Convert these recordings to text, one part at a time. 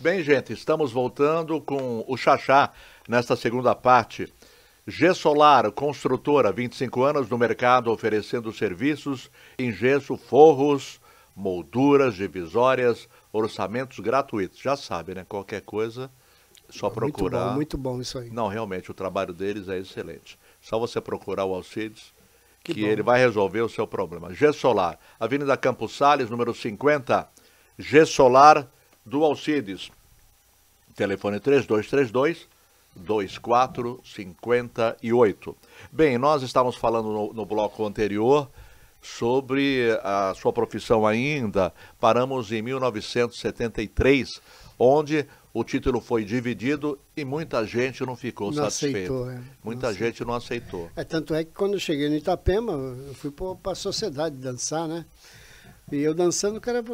Bem, gente, estamos voltando com o Xaxá nesta segunda parte. Gessolar, construtora, 25 anos no mercado, oferecendo serviços em gesso, forros, molduras, divisórias, orçamentos gratuitos. Já sabe, né? Qualquer coisa, só procurar. Muito bom isso aí. Não, realmente, o trabalho deles é excelente. Só você procurar o Alcides, que ele vai resolver o seu problema. Gessolar, Avenida Campos Sales, número 50, Gessolar do Alcides. Telefone 3232-2458. Bem, nós estávamos falando no bloco anterior sobre a sua profissão ainda. Paramos em 1973, onde o título foi dividido e muita gente não ficou satisfeita. Muita gente não aceitou. Tanto é que quando eu cheguei no Itapema, eu fui para a sociedade dançar, né? E eu dançando, o cara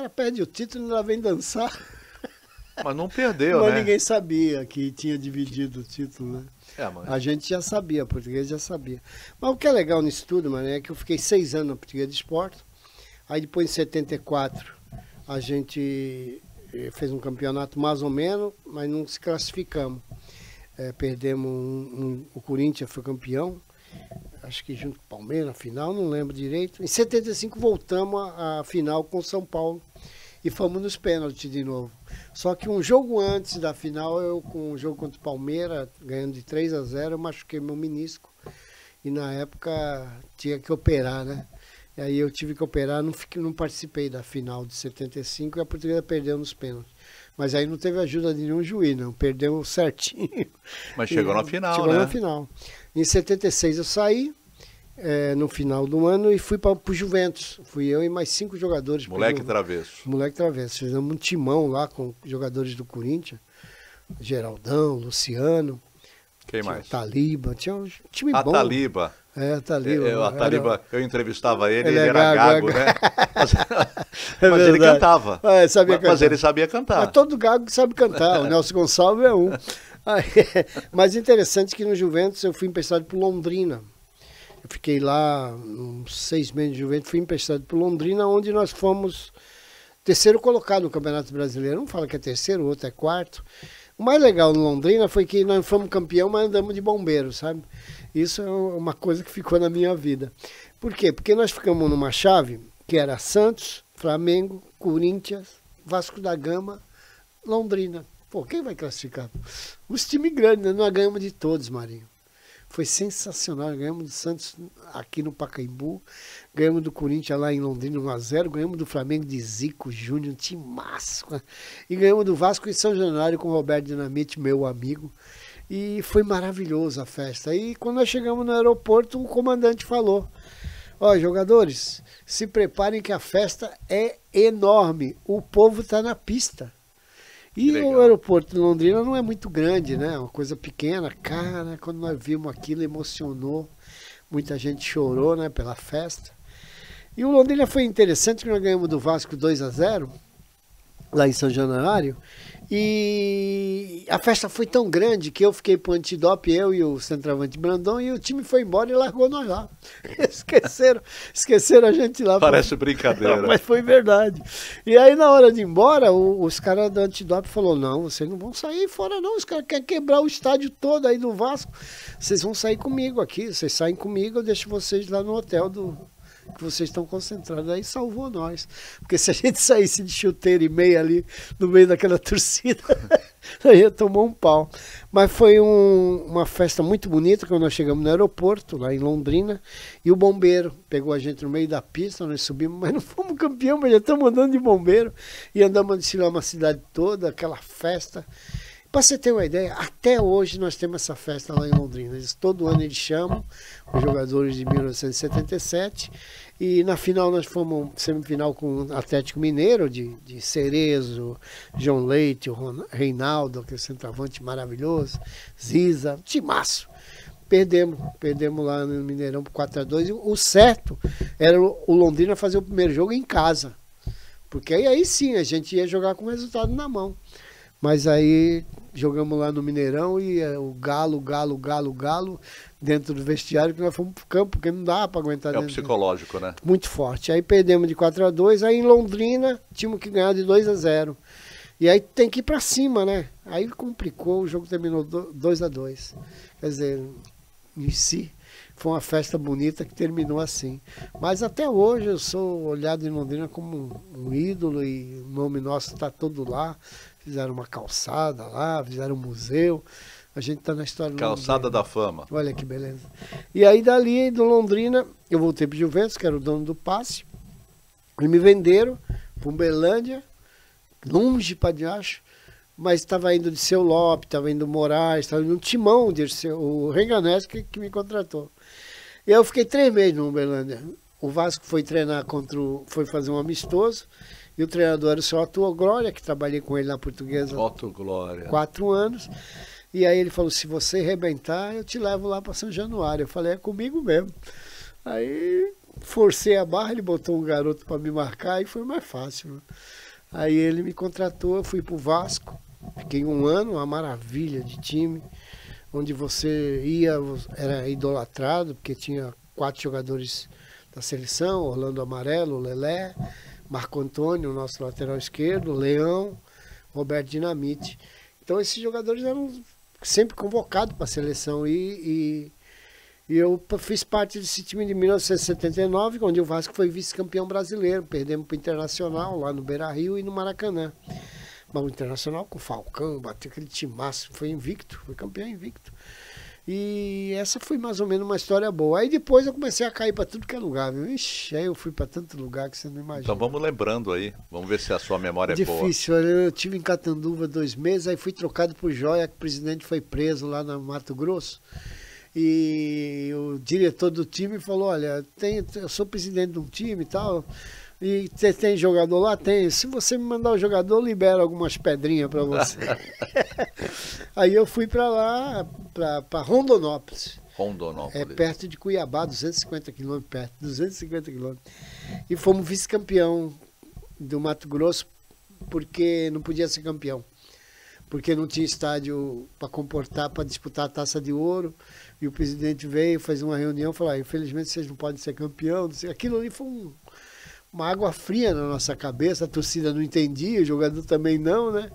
perde o título e ainda vem dançar. Mas não perdeu, mas né? Ninguém sabia que tinha dividido o título, né? A gente já sabia, português já sabia. Mas o que é legal nisso tudo, mano, é que eu fiquei 6 anos no Português de Esporte. Aí depois, em 74, a gente fez um campeonato mais ou menos, mas não se classificamos. Perdemos o Corinthians foi campeão, acho que junto com o Palmeiras, na final, não lembro direito. Em 75 voltamos à final com o São Paulo e fomos nos pênaltis de novo. Só que um jogo antes da final, eu com um jogo contra o Palmeiras, ganhando de 3-0, eu machuquei meu menisco. E na época tinha que operar, né? E aí eu tive que operar, não participei da final de 75 e a Portuguesa perdeu nos pênaltis. Mas aí não teve ajuda de nenhum juiz, não. Perdeu certinho. Mas chegou na final, chegou na final. Em 76 eu saí, no final do ano, e fui para o Juventus. Fui eu e mais 5 jogadores. Moleque travesso. Moleque travesso. Fizemos um timão lá com jogadores do Corinthians. Geraldão, Luciano. Quem mais? Taliba. Tinha um time bom. Taliba. Taliba. Eu entrevistava ele era gago, né? Mas ele cantava. Sabia cantar. Mas ele sabia cantar. Mas todo gago sabe cantar. O Nelson Gonçalves é um. Mas interessante que no Juventus eu fui emprestado por Londrina. Eu fiquei lá uns 6 meses de Juventus, fui emprestado por Londrina, onde nós fomos terceiro colocado no Campeonato Brasileiro. Um fala que é terceiro, o outro é quarto. O mais legal no Londrina foi que nós fomos campeão, mas andamos de bombeiro, sabe? Isso é uma coisa que ficou na minha vida. Por quê? Porque nós ficamos numa chave que era Santos, Flamengo, Corinthians, Vasco da Gama, Londrina. Pô, quem vai classificar? Os times grandes, né? Nós ganhamos de todos, Marinho. Foi sensacional. Ganhamos do Santos aqui no Pacaembu, ganhamos do Corinthians lá em Londrina 1-0, ganhamos do Flamengo de Zico Júnior, um timaço, né? E ganhamos do Vasco em São Januário com o Roberto Dinamite, meu amigo. E foi maravilhosa a festa. E quando nós chegamos no aeroporto, o comandante falou: ó, jogadores, se preparem que a festa é enorme, o povo está na pista. E o aeroporto de Londrina não é muito grande, né? Uma coisa pequena. Cara, quando nós vimos aquilo, emocionou. Muita gente chorou, né, pela festa. E o Londrina foi interessante, que nós ganhamos do Vasco 2-0, lá em São Januário. E a festa foi tão grande que eu fiquei pro antidope, eu e o centroavante Brandão, e o time foi embora e largou nós lá. Esqueceram a gente lá. Parece brincadeira. Mas foi verdade. E aí na hora de ir embora, os caras do antidope falaram: não, vocês não vão sair fora não, os caras querem quebrar o estádio todo aí do Vasco. Vocês vão sair comigo aqui, vocês saem comigo, eu deixo vocês lá no hotel que vocês estão concentrados. Aí salvou nós. Porque se a gente saísse de chuteiro e meia ali no meio daquela torcida, aí ia tomar um pau. Mas foi uma festa muito bonita quando nós chegamos no aeroporto, lá em Londrina, e o bombeiro pegou a gente no meio da pista, nós subimos, mas não fomos campeão, mas já estamos andando de bombeiro, e andamos a desfilar uma cidade toda, aquela festa. Para você ter uma ideia, até hoje nós temos essa festa lá em Londrina. Todo ano eles chamam os jogadores de 1977. E na final nós fomos semifinal com o Atlético Mineiro, de Cerezo, João Leite, o Reinaldo, aquele centroavante maravilhoso, Ziza, timaço. Perdemos lá no Mineirão por 4-2. E o certo era o Londrina fazer o primeiro jogo em casa. Porque aí sim a gente ia jogar com o resultado na mão. Mas aí jogamos lá no Mineirão e o galo dentro do vestiário, que nós fomos pro campo, porque não dá para aguentar. É o psicológico, né? Muito forte. Aí perdemos de 4-2, aí em Londrina tínhamos que ganhar de 2-0. E aí tem que ir para cima, né? Aí complicou, o jogo terminou 2-2. Quer dizer, em si, foi uma festa bonita que terminou assim. Mas até hoje eu sou olhado em Londrina como um ídolo e o nome nosso está todo lá. Fizeram uma calçada lá, fizeram um museu. A gente está na história do Calçada da Fama. Olha que beleza. E aí dali, do Londrina, eu voltei para o Juventus, que era o dono do passe. E me venderam para Uberlândia, longe para diacho, mas estava indo de Seu Lopes, estava indo Moraes, estava indo no Timão, o Renganés que me contratou. E aí eu fiquei 3 meses no Uberlândia. O Vasco foi treinar foi fazer um amistoso, e o treinador era o seu Otto Glória, que trabalhei com ele na Portuguesa. Otto Glória. 4 anos. E aí ele falou, se você arrebentar, eu te levo lá para São Januário. Eu falei, é comigo mesmo. Aí forcei a barra, ele botou um garoto para me marcar e foi mais fácil. Né? Aí ele me contratou, eu fui pro Vasco, fiquei 1 ano, uma maravilha de time, onde você ia, era idolatrado, porque tinha 4 jogadores da seleção, Orlando Amarelo, Lelé, Marco Antônio, nosso lateral esquerdo, Leão, Roberto Dinamite. Então esses jogadores eram sempre convocados para a seleção e eu fiz parte desse time de 1979, onde o Vasco foi vice-campeão brasileiro. Perdemos para o Internacional, lá no Beira-Rio e no Maracanã. Mas o Internacional com o Falcão, bateu aquele timaço, foi invicto, foi campeão invicto. E essa foi mais ou menos uma história boa. Aí depois eu comecei a cair para tudo que é lugar, viu? Ixi, aí eu fui para tanto lugar que você não imagina. Então vamos lembrando aí, vamos ver se a sua memória é boa. Difícil, eu tive em Catanduva 2 meses, aí fui trocado por Joia, que o presidente foi preso lá no Mato Grosso. E o diretor do time falou, olha, eu sou presidente de um time e tal, e você tem jogador lá? Tem. Se você me mandar o jogador, eu libero algumas pedrinhas para você. Aí eu fui para lá, para Rondonópolis. Rondonópolis. É perto de Cuiabá, 250 quilômetros perto, 250 quilômetros. E fomos vice-campeão do Mato Grosso, porque não podia ser campeão. Porque não tinha estádio para comportar, para disputar a Taça de Ouro. E o presidente veio, fez uma reunião e falou, infelizmente vocês não podem ser campeão. Aquilo ali foi uma água fria na nossa cabeça, a torcida não entendia, o jogador também não, né?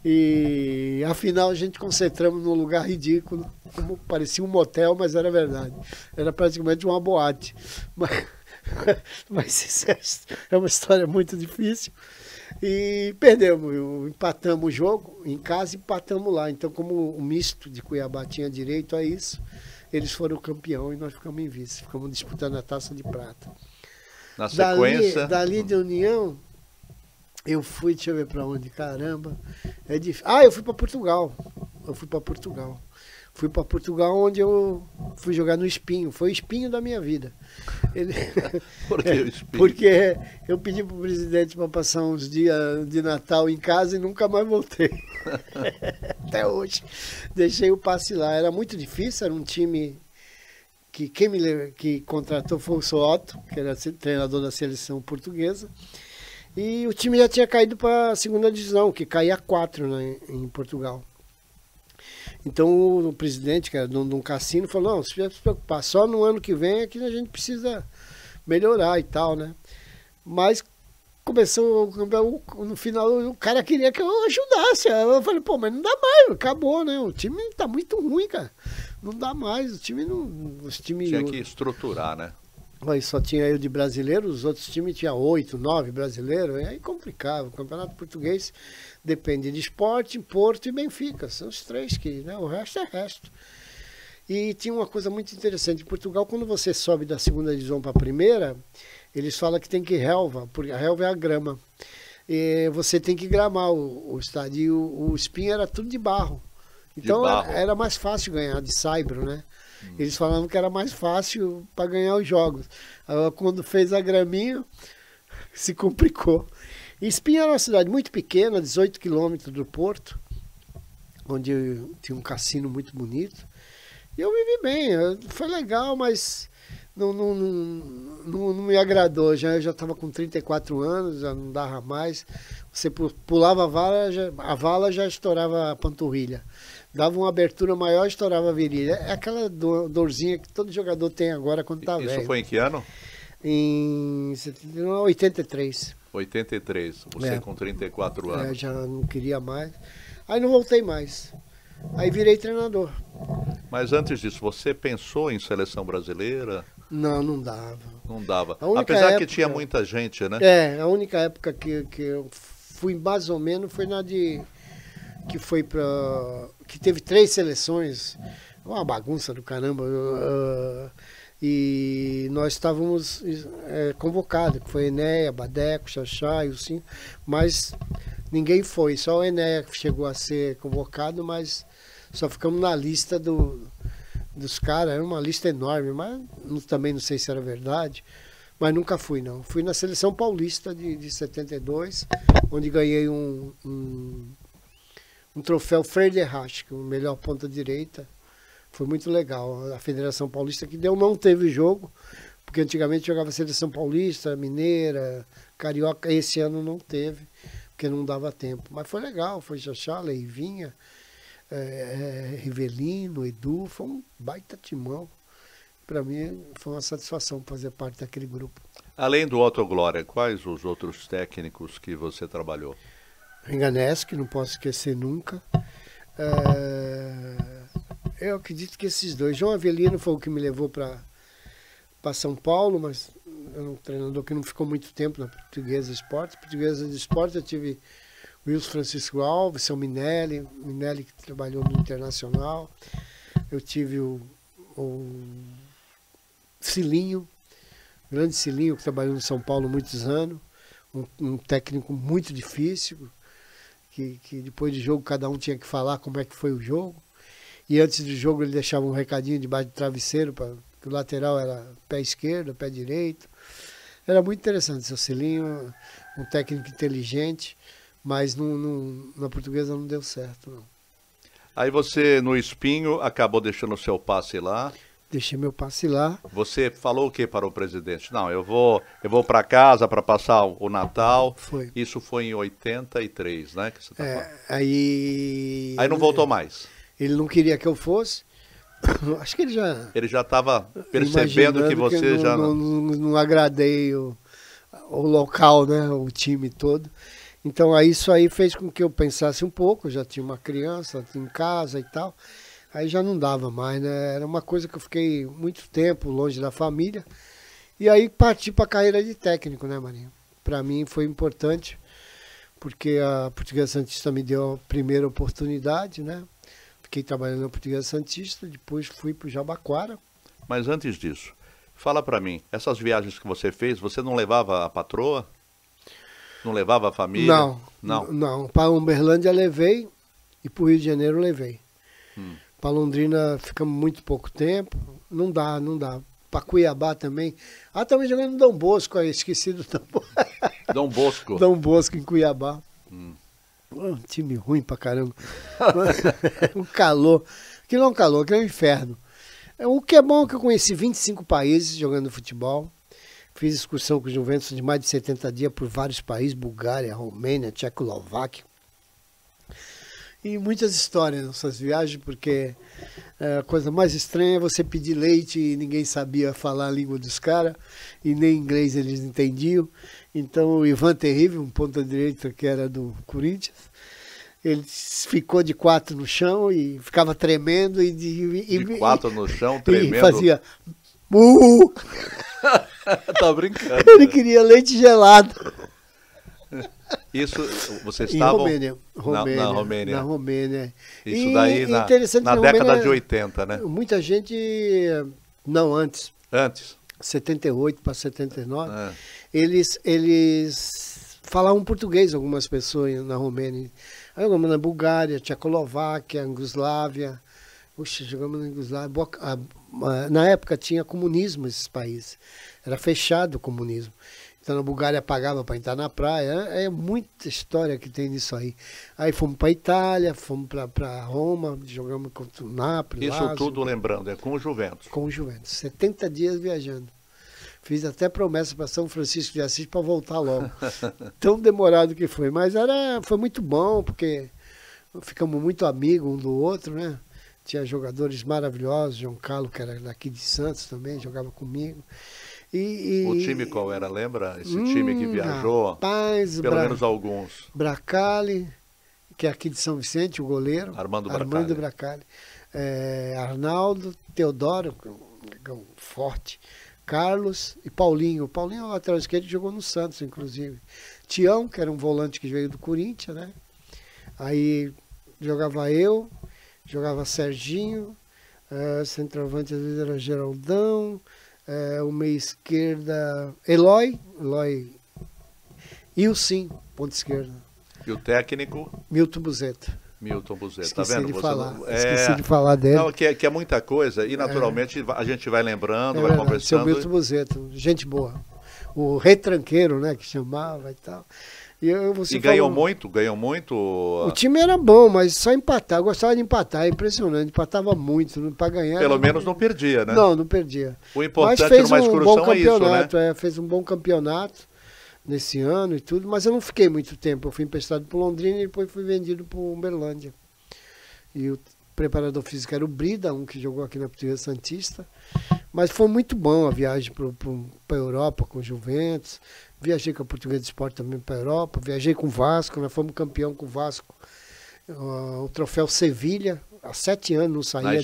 E afinal a gente concentramos num lugar ridículo, como parecia um motel, mas era verdade. Era praticamente uma boate. Mas isso é uma história muito difícil. E perdemos, empatamos o jogo em casa e empatamos lá. Então, como o misto de Cuiabá tinha direito a isso, eles foram campeão e nós ficamos em vice. Ficamos disputando a Taça de Prata. Na sequência... Dali de União, eu fui, deixa eu ver para onde, caramba. Eu fui para Portugal. Fui para Portugal, onde eu fui jogar no Espinho. Foi o Espinho da minha vida. Por que o Espinho? Porque eu pedi para o presidente para passar uns dias de Natal em casa e nunca mais voltei. Até hoje. Deixei o passe lá. Era muito difícil, era um time que que contratou foi o Soto, que era treinador da seleção portuguesa. E o time já tinha caído para a 2ª divisão, que caía 4, né, em Portugal. Então o presidente, que era dono de um cassino, falou, não, você precisa se preocupar, só no ano que vem é que a gente precisa melhorar e tal, né? Mas começou, no final o cara queria que eu ajudasse. Eu falei, pô, mas não dá mais, acabou, né? O time tá muito ruim, cara. Não dá mais, o time não... Tinha que estruturar, né? Aí só tinha eu de brasileiro, os outros times tinham 8, 9 brasileiros, e aí complicava. O Campeonato Português depende de Sport, Porto e Benfica, são os 3 que, né? O resto é resto. E tinha uma coisa muito interessante, em Portugal, quando você sobe da 2ª divisão para a 1ª, eles falam que tem que relva, porque a relva é a grama. E você tem que gramar o estádio, e o Espinho era tudo de barro. Então era mais fácil ganhar de saibro, né? Eles falavam que era mais fácil para ganhar os jogos. Aí, quando fez a graminha, se complicou. E Espinho era uma cidade muito pequena, 18 quilômetros do Porto, onde tinha um cassino muito bonito. E eu vivi bem, foi legal, mas não me agradou. Eu já estava com 34 anos, já não dava mais. Você pulava a vala já estourava a panturrilha. Dava uma abertura maior, estourava a virilha. É aquela dorzinha que todo jogador tem agora quando tá velho. Isso foi em que ano? Em 83. 83, você com 34 anos. Já não queria mais. Aí não voltei mais. Aí virei treinador. Mas antes disso, você pensou em seleção brasileira? Não, não dava. Não dava. A única Apesar época, que tinha muita gente, né? A única época que eu fui mais ou menos foi na de... Que foi pra... Que teve 3 seleções. Uma bagunça do caramba. E nós estávamos convocados, que foi Enéia, Badeco, Xaxá e o Sim, mas ninguém foi, só o Enéia que chegou a ser convocado, mas só ficamos na lista dos caras, era uma lista enorme, mas também não sei se era verdade, mas nunca fui não. Fui na seleção paulista de 72, onde ganhei um troféu Frederich, o melhor ponta direita. Foi muito legal. A Federação Paulista que deu, não teve jogo, porque antigamente jogava Seleção Paulista, Mineira, Carioca. Esse ano não teve, porque não dava tempo. Mas foi legal, foi Xaxá, Leivinha, Rivelino, Edu, foi um baita timão. Para mim foi uma satisfação fazer parte daquele grupo. Além do Otto Glória, quais os outros técnicos que você trabalhou? Enganeschi, não posso esquecer nunca. Eu acredito que esses dois. João Avelino foi o que me levou para São Paulo, mas é um treinador que não ficou muito tempo na Portuguesa Esporte. Portuguesa de Esporte eu tive o Wilson Francisco Alves, seu Minelli que trabalhou no Internacional. Eu tive o Cilinho, grande Cilinho, que trabalhou no São Paulo muitos anos. Um técnico muito difícil, que depois do jogo cada um tinha que falar como é que foi o jogo. E antes do jogo ele deixava um recadinho debaixo do travesseiro, que o lateral era pé esquerdo, pé direito. Era muito interessante, seu Cilinho, um técnico inteligente, mas na Portuguesa não deu certo, não. Aí você, no Espinho, acabou deixando o seu passe lá. Deixei meu passe lá. Você falou o que para o presidente? Não, eu vou para casa para passar o Natal. Foi. Isso foi em 83, né? Que você tá falando. Aí não voltou mais. Ele não queria que eu fosse. Acho que ele já estava percebendo que você já não agradei o local, né? O time todo. Então aí isso aí fez com que eu pensasse um pouco. Eu já tinha uma criança em casa e tal. Aí já não dava mais, né? Era uma coisa que eu fiquei muito tempo longe da família. E aí parti para a carreira de técnico, né, Marinho? Para mim foi importante, porque a Portuguesa Santista me deu a primeira oportunidade, né? Fiquei trabalhando na Portuguesa Santista, depois fui para o Jabaquara. Mas antes disso, fala para mim, essas viagens que você fez, você não levava a patroa? Não levava a família? Não. Para Uberlândia levei e para o Rio de Janeiro levei. Para Londrina ficamos muito pouco tempo. Não dá. Para Cuiabá também. Também jogando no Dom Bosco, esqueci do Dom Bosco. Dom Bosco em Cuiabá. Um time ruim pra caramba. Um calor. Aquilo é um calor, aquilo é um inferno. O que é bom é que eu conheci 25 países jogando futebol. Fiz excursão com o Juventus de mais de 70 dias por vários países, Bulgária, Romênia, Tchecoslováquia. E muitas histórias nessas viagens, porque a coisa mais estranha é você pedir leite e ninguém sabia falar a língua dos caras, e nem inglês eles entendiam. Então o Ivan Terrível, um ponta-direita que era do Corinthians, ele ficou de 4 no chão e ficava tremendo. De 4 no chão, tremendo? E fazia... Tá brincando. Ele queria leite gelado. Isso, vocês estavam na Romênia. Na Romênia. Isso daí na década de 80, né? Muita gente... Não, antes. Antes? 78 para 79. Eles falavam português, algumas pessoas na Romênia. Aí jogamos na Bulgária, Tchecoslováquia, Iugoslávia. Puxa, jogamos na Iugoslávia. Na época tinha comunismo nesses países. Era fechado o comunismo. Então na Bulgária pagava para entrar na praia. É muita história que tem nisso aí. Aí fomos para Itália, fomos para Roma, jogamos contra o Nápoles. Isso tudo lembrando, é com o Juventus. Com o Juventus. 70 dias viajando. Fiz até promessa para São Francisco de Assis para voltar logo. Tão demorado que foi. Mas foi muito bom, porque ficamos muito amigos um do outro, né? Tinha jogadores maravilhosos, João Carlos, que era daqui de Santos também, jogava comigo. O time qual era, lembra? Esse time que viajou? Rapaz, pelo menos alguns. Bracali, que é aqui de São Vicente, o goleiro. Armando Bracali. Arnaldo, Teodoro, forte. Carlos e Paulinho. Paulinho é o lateral esquerdo que jogou no Santos, inclusive. Tião, que era um volante que veio do Corinthians, né? Aí jogava eu, jogava Serginho, centroavante às vezes era Geraldão, o meia esquerda Eloy e o Sim, ponta esquerda. E o técnico? Milton Buzeta. Tá vendo? Esqueci de falar dele. Não, que é muita coisa e naturalmente a gente vai lembrando, vai conversando. Seu Milton Buzeta, gente boa. O retranqueiro, né, que chamava e tal. E ganhou muito? O time era bom, mas só empatar. Eu gostava de empatar, é impressionante. Empatava muito, para ganhar. Pelo menos não perdia, né? Não perdia. O importante numa excursão é isso, né? Fez um bom campeonato nesse ano e tudo, mas eu não fiquei muito tempo. Eu fui emprestado para Londrina e depois fui vendido para Uberlândia. E o preparador físico era o Brida, um que jogou aqui na Portuguesa Santista. Mas foi muito bom a viagem para a Europa com o Juventus. Viajei com a Portuguesa de Esporte também para a Europa. Viajei com o Vasco, nós fomos campeão com o Vasco. O troféu Sevilha, há 7 anos não saía.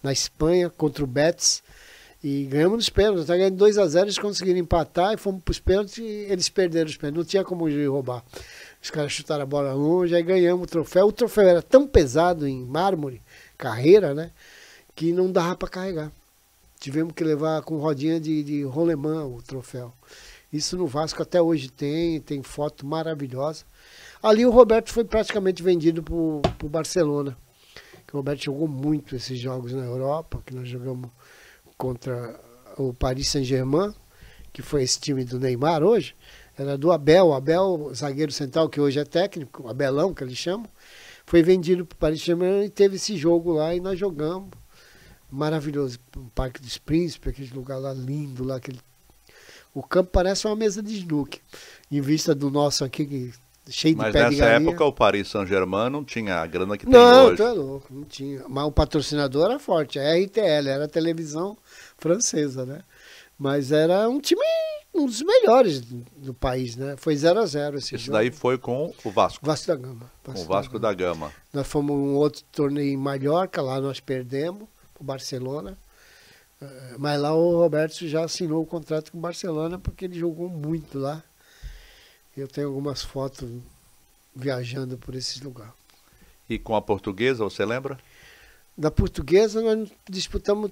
Na Espanha, contra o Betis. E ganhamos nos pênaltis. Nós ganhamos 2-0, eles conseguiram empatar e fomos para os pênaltis e eles perderam os pênaltis. Não tinha como roubar. Os caras chutaram a bola longe, aí ganhamos o troféu. O troféu era tão pesado em mármore, carreira, né? Que não dava para carregar. Tivemos que levar com rodinha de rolemã o troféu. Isso no Vasco até hoje tem foto maravilhosa. Ali o Roberto foi praticamente vendido para o Barcelona. O Roberto jogou muito esses jogos na Europa, que nós jogamos contra o Paris Saint-Germain, que foi esse time do Neymar hoje. Era do Abel. O Abel, zagueiro central, que hoje é técnico, o Abelão, que eles chamam, foi vendido para o Paris Saint-Germain e teve esse jogo lá e nós jogamos. Maravilhoso. O Parque dos Príncipes, aquele lugar lá lindo, lá, o campo parece uma mesa de snooker, em vista do nosso aqui, cheio de pé de galinha. Mas nessa época o Paris Saint-Germain não tinha a grana que tem hoje. Não, tu é louco, não tinha. Mas o patrocinador era forte, a RTL, era a televisão francesa, né? Mas era um time, um dos melhores do país, né? Foi 0-0 esse jogo. Daí foi com o Vasco. Vasco da Gama. Com o Vasco da Gama. Nós fomos um outro torneio em Mallorca, lá nós perdemos, o Barcelona. Mas lá o Roberto já assinou o contrato com o Barcelona porque ele jogou muito lá. Eu tenho algumas fotos viajando por esses lugares. E com a Portuguesa, você lembra? Da Portuguesa nós disputamos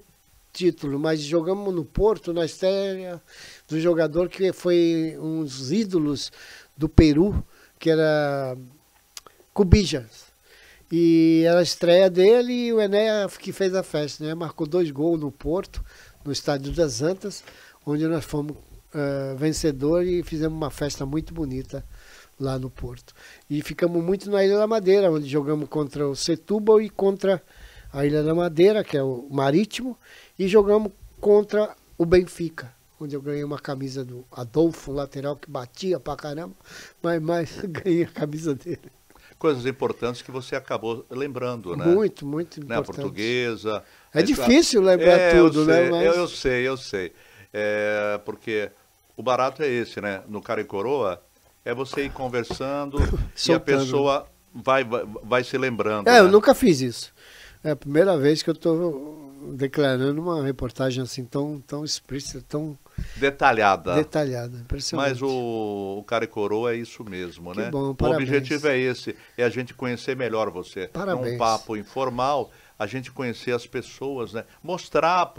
título, mas jogamos no Porto, na estreia do jogador que foi um dos ídolos do Peru, que era Cubijas. E era a estreia dele e o Enéas que fez a festa, né? Marcou 2 gols no Porto, no Estádio das Antas, onde nós fomos vencedor e fizemos uma festa muito bonita lá no Porto. E ficamos muito na Ilha da Madeira, onde jogamos contra o Setúbal e contra a Ilha da Madeira, que é o Marítimo, e jogamos contra o Benfica, onde eu ganhei uma camisa do Adolfo, um lateral que batia pra caramba, mas ganhei a camisa dele. Coisas importantes que você acabou lembrando, né? Muito importante. Né? A Portuguesa. É difícil lembrar tudo, né? Mas... Eu sei. Porque o barato é esse, né? No Cara e Coroa, é você ir conversando e a pessoa vai se lembrando. Né? Eu nunca fiz isso. É a primeira vez que eu estou declarando uma reportagem assim tão explícita, tão detalhada, impressionante. Mas o Cara e Coroa é isso mesmo, que né? Bom, o parabéns. objetivo é esse, é a gente conhecer melhor você. Parabéns. Num papo informal, a gente conhecer as pessoas, né? Mostrar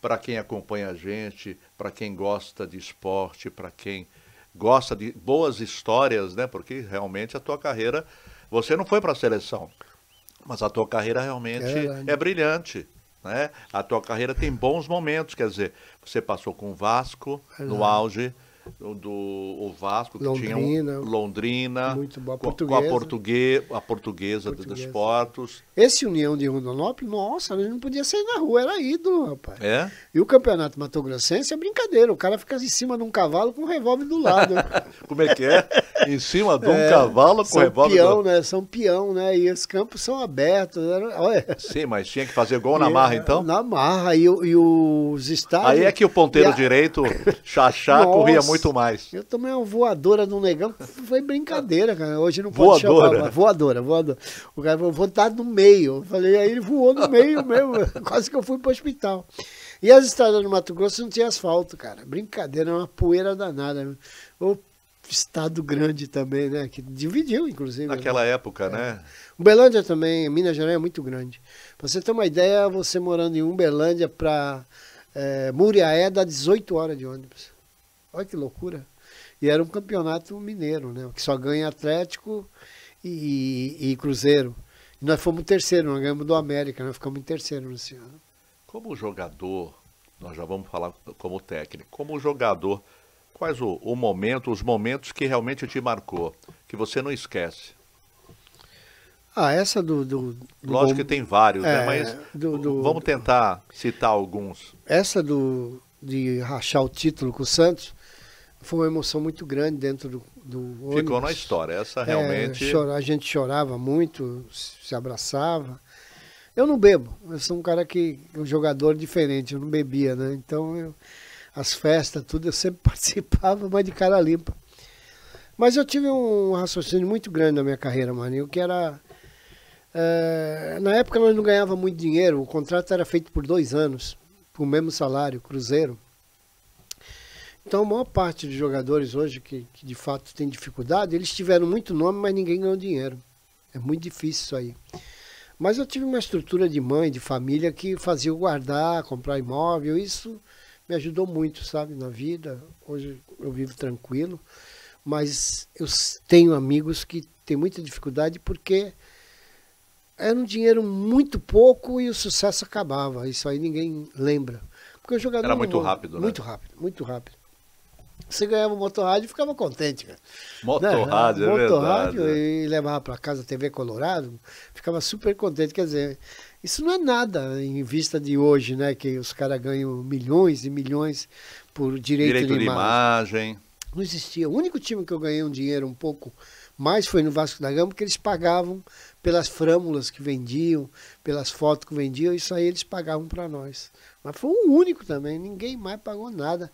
para quem acompanha a gente, para quem gosta de esporte, para quem gosta de boas histórias, né? Porque realmente a tua carreira, você não foi para a seleção, mas a tua carreira realmente é brilhante. Né? A tua carreira tem bons momentos, quer dizer, você passou com o Vasco no auge do Vasco, que tinha Londrina, muito boa, com a portuguesa dos Desportos. Esse União de Rondonópolis, nossa, ele não podia sair na rua, era ídolo, rapaz. É? E o Campeonato Mato Grossense é brincadeira, o cara fica em cima de um cavalo com um revólver do lado. Como é que é? Em cima de um cavalo com revólver. Peão, né? São peão, né? E os campos são abertos. Olha. Sim, mas tinha que fazer gol na marra, então? Na marra. E os estádios... Aí é que o ponteiro direito, Xaxá, corria muito mais. Eu tomei uma voadora do negão. Foi brincadeira, cara. Hoje não pode chamar. Voadora. O cara falou, vou estar no meio. Eu falei, aí ele voou no meio mesmo. Quase que eu fui pro hospital. E as estradas do Mato Grosso não tinha asfalto, cara. Brincadeira, uma poeira danada. O estado grande também, né? Que dividiu, inclusive. Naquela época, né? Uberlândia também, Minas Gerais é muito grande. Pra você ter uma ideia, você morando em Uberlândia para Muriaé dá 18 horas de ônibus. Olha que loucura. E era um campeonato mineiro, né? Que só ganha Atlético e Cruzeiro. E nós fomos terceiro, nós ganhamos do América, nós ficamos em terceiro nesse ano. Como jogador, nós já vamos falar como técnico, como jogador, quais os momentos que realmente te marcou, que você não esquece? Essa Lógico que tem vários, né? Mas vamos tentar citar alguns. Essa de rachar o título com o Santos foi uma emoção muito grande dentro do ônibus. Ficou na história, essa realmente... A gente chorava muito, se abraçava. Eu não bebo, eu sou um cara um jogador diferente, eu não bebia, né? Então, as festas, tudo, eu sempre participava, mas de cara limpa. Mas eu tive um raciocínio muito grande na minha carreira, Maninho, que era... na época nós não ganhávamos muito dinheiro, o contrato era feito por 2 anos, por o mesmo salário, Cruzeiro. Então, a maior parte dos jogadores hoje que de fato tem dificuldade, eles tiveram muito nome, mas ninguém ganhou dinheiro. É muito difícil isso aí. Mas eu tive uma estrutura de mãe, de família, que fazia eu guardar, comprar imóvel. Isso me ajudou muito, sabe, na vida. Hoje eu vivo tranquilo. Mas eu tenho amigos que têm muita dificuldade porque era um dinheiro muito pouco e o sucesso acabava. Isso aí ninguém lembra. Porque o jogador era muito rápido, né? Muito rápido, muito rápido. Você ganhava o motorrádio e ficava contente, cara. Motorrádio, né? Motorrádio e levava para casa a TV Colorado, ficava super contente. Quer dizer, isso não é nada em vista de hoje, né? Que os caras ganham milhões e milhões por direito de imagem. Não existia. O único time que eu ganhei um dinheiro um pouco mais foi no Vasco da Gama, porque eles pagavam pelas frâmulas que vendiam, pelas fotos que vendiam, isso aí eles pagavam para nós. Mas foi o único também, ninguém mais pagou nada.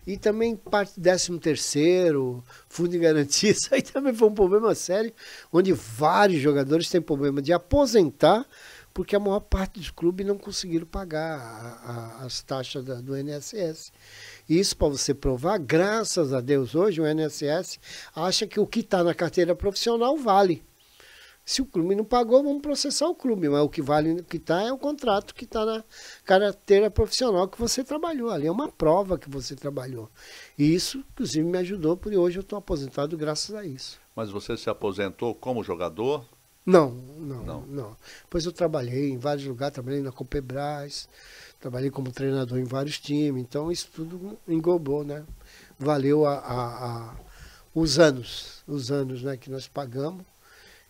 E também parte 13º, fundo de garantia, isso aí também foi um problema sério, onde vários jogadores têm problema de aposentar, porque a maior parte dos clubes não conseguiram pagar as taxas do INSS. E isso para você provar, graças a Deus hoje o INSS acha que o que está na carteira profissional vale. Se o clube não pagou, vamos processar o clube, mas o que vale, o que está é o contrato que está na carteira profissional que você trabalhou. Ali é uma prova que você trabalhou. E isso, inclusive, me ajudou, porque hoje eu estou aposentado graças a isso. Mas você se aposentou como jogador? Não. Depois eu trabalhei em vários lugares, trabalhei na Copebras, trabalhei como treinador em vários times, então isso tudo englobou, né? Valeu os anos, né, que nós pagamos.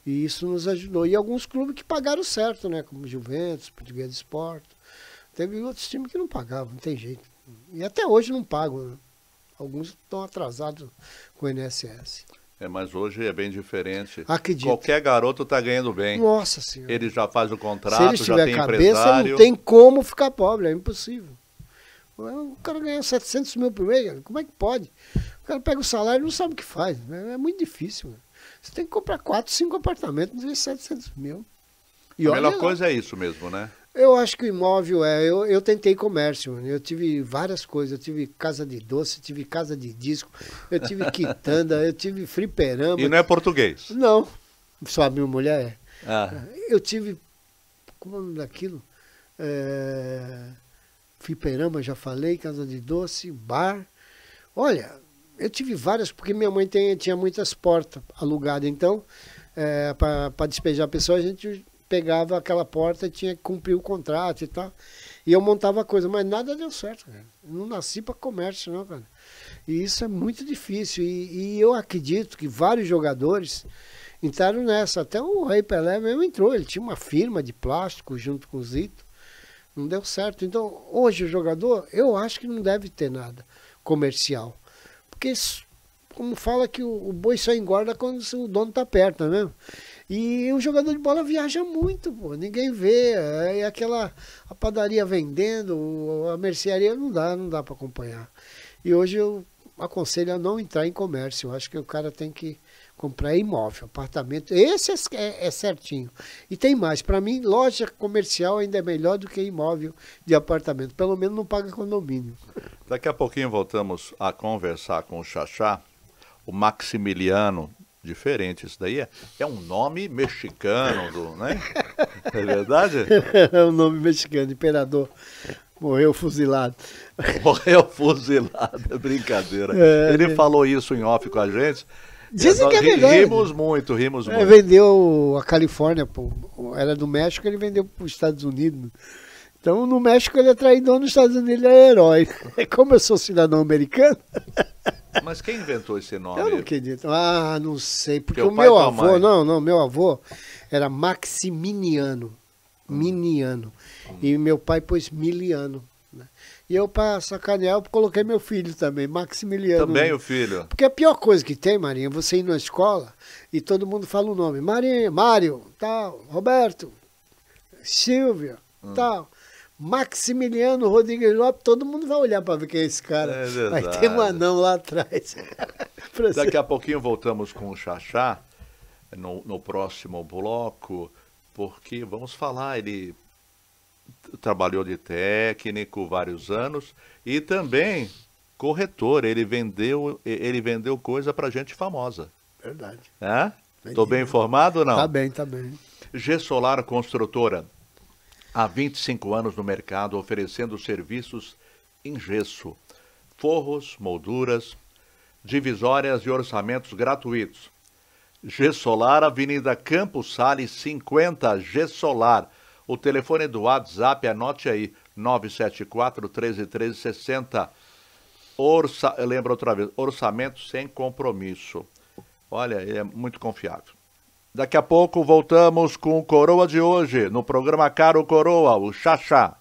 E isso nos ajudou. E alguns clubes que pagaram certo, né? Como Juventus, Português de Esporte. Teve outros times que não pagavam, não tem jeito. E até hoje não pagam, né? Alguns estão atrasados com o INSS. Mas hoje é bem diferente. Acredito. Qualquer garoto está ganhando bem. Nossa Senhora. Ele já faz o contrato, se ele já tem cabeça, empresário. Não tem como ficar pobre, é impossível. O cara ganha 700 mil por mês, como é que pode? O cara pega o salário e não sabe o que faz. É muito difícil, né? Você tem que comprar 4, 5 apartamentos de 700 mil. E a melhor coisa é isso mesmo, né? Eu acho que o imóvel eu tentei comércio, eu tive várias coisas, eu tive casa de doce, eu tive casa de disco, eu tive quitanda, eu tive fliperama. E não é português? Não, só a minha mulher é. Ah. Eu tive, como é o nome daquilo? Fliperama, já falei, casa de doce, bar. Olha, eu tive várias, porque minha mãe tinha muitas portas alugadas, então, para despejar a pessoa, a gente pegava aquela porta e tinha que cumprir o contrato e tal. E eu montava coisa, mas nada deu certo, cara. Eu não nasci para comércio, não, cara. E isso é muito difícil. E eu acredito que vários jogadores entraram nessa. Até o Rei Pelé mesmo entrou. Ele tinha uma firma de plástico junto com o Zito. Não deu certo. Então, hoje o jogador, eu acho que não deve ter nada comercial. Porque como fala que o boi só engorda quando o dono tá perto, né? E o jogador de bola viaja muito, pô. Ninguém vê. É a padaria vendendo, a mercearia não dá para acompanhar. E hoje eu aconselho a não entrar em comércio. Eu acho que o cara tem que comprar imóvel, apartamento. Esse é certinho. E tem mais. Para mim, loja comercial ainda é melhor do que imóvel de apartamento. Pelo menos não paga condomínio. Daqui a pouquinho voltamos a conversar com o Xaxá, o Maximiliano. Diferente, isso daí é um nome mexicano, né? É verdade? É um nome mexicano, imperador. Morreu fuzilado. Morreu fuzilado, é brincadeira. Ele falou isso em off com a gente. Dizem que é verdade. Rimos muito. Vendeu a Califórnia, pô. Era do México, ele vendeu para os Estados Unidos. Então, no México ele é traidor, nos Estados Unidos ele é herói. Como eu sou cidadão americano... Mas quem inventou esse nome? Eu não acredito. Ah, não sei. Porque o meu avô, meu avô era Maximiniano. Miniano. E meu pai pôs Miliano. Né? E eu, para sacanear, eu coloquei meu filho também, Maximiliano. Também o filho. Porque a pior coisa que tem, Marinha, é você ir na escola e todo mundo fala o nome. Marinha, Mário, tal, Roberto, Silvia, tal. Maximiliano Rodrigues Lopes, todo mundo vai olhar para ver quem é esse cara. É verdade. Vai ter um anão lá atrás. Daqui a pouquinho voltamos com o Xaxá, no próximo bloco, porque vamos falar, ele trabalhou de técnico vários anos e também corretor, ele vendeu coisa para gente famosa. Verdade. Estou bem informado ou não? Tá bem. G-Solar Construtora. Há 25 anos no mercado, oferecendo serviços em gesso, forros, molduras, divisórias e orçamentos gratuitos. G-Solar, Avenida Campos Sales 50, G-Solar. O telefone do WhatsApp, anote aí, 974-131360. Lembra outra vez, orçamento sem compromisso. Olha, ele é muito confiável. Daqui a pouco voltamos com o Coroa de hoje, no programa Caro Coroa, o Xaxá.